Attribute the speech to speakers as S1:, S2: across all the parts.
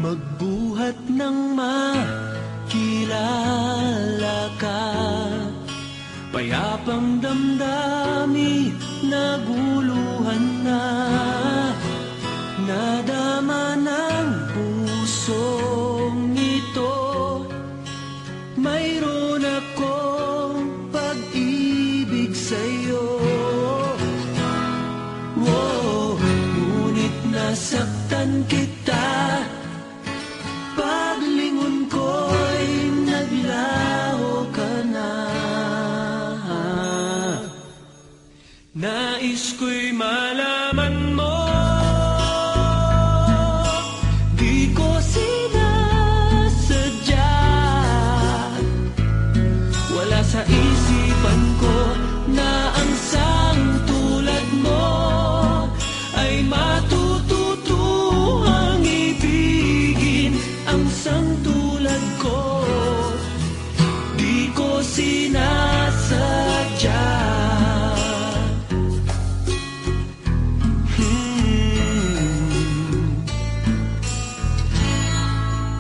S1: Magbuhat ng makilala ka, payapang damdami naguluhan na, nadama ng pusong ito. Mayroon akong pag-ibig sa'yo, ngunit nasaktan kita. Paglingon ko'y naglaho ka na. Nais ko'y malaman mo, di ko sinasadya. Wala sa isipan ko na ang sang tulad mo ay matututuhang ibigin. Ang sang tulad ko, di ko sinasadya.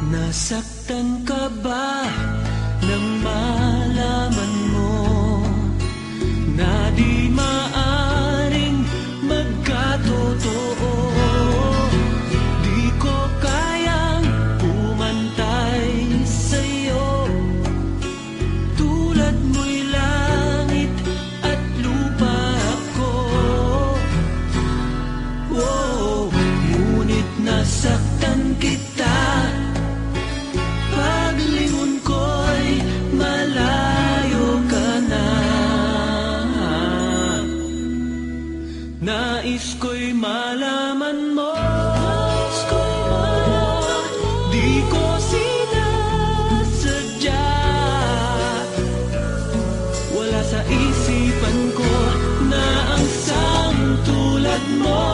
S1: Nasaktan ka ba nang malaman mo na di maaring magkatotoo? Di ko kayang pumantay sa'yo, tulad mo'y langit at lupa ako. Ngunit nasaktan kita. Paglingon ko'y malayo ka na. Nais ko'y malaman mo, di ko sinasadya. Wala sa isipan ko na ang sang tulad mo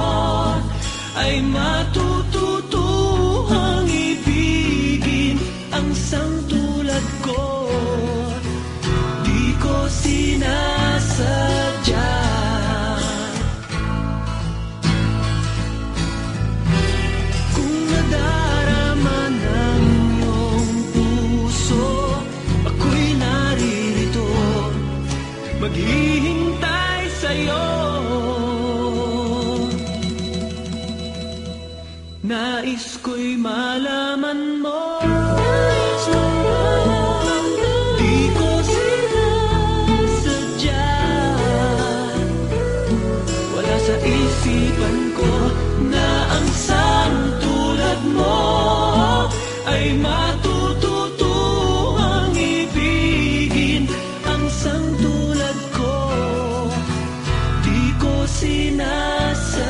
S1: ay matututuhang ibigin. Ang sang tulad ko, di ko sinasadya. Kung nadarama ng iyong puso, ako'y naririto, maghihintay sa'yo. Nais ko'y malaman mo, di ko sinasadya. Wala sa isipan ko na ang sang tulad mo ay matututuhang ibigin. Ang sang tulad ko, di ko sinasadya.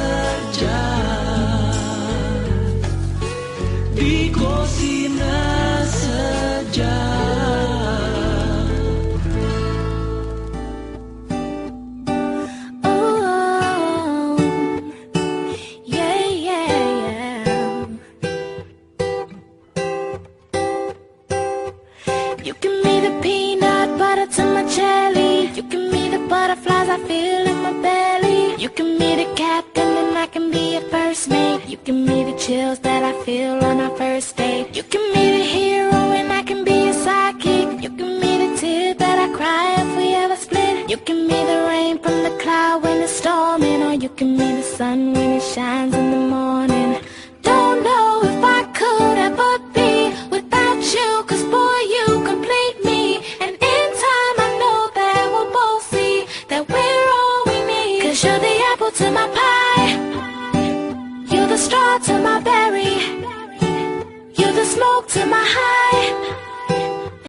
S1: Di ko sinasadya.
S2: Oh, yeah, yeah, yeah. You give me the peanut butter to my jelly. You give me the butterflies I feel in my belly. You give me the captain and I can be a first mate. You give me the chills that I feel on our first date. You give me the hero and I can be a sidekick. You give me the tears that I cry if we ever split. You give me the rain from the cloud when it's storming, or you give me the sun when it shines in the morning. Don't know if I could ever be without you, 'cause boy, you complete me. And in time I know that we'll both see that we're all we need. 'Cause you're the apple to my pie, you're the straw to my berry, you're the smoke to my high.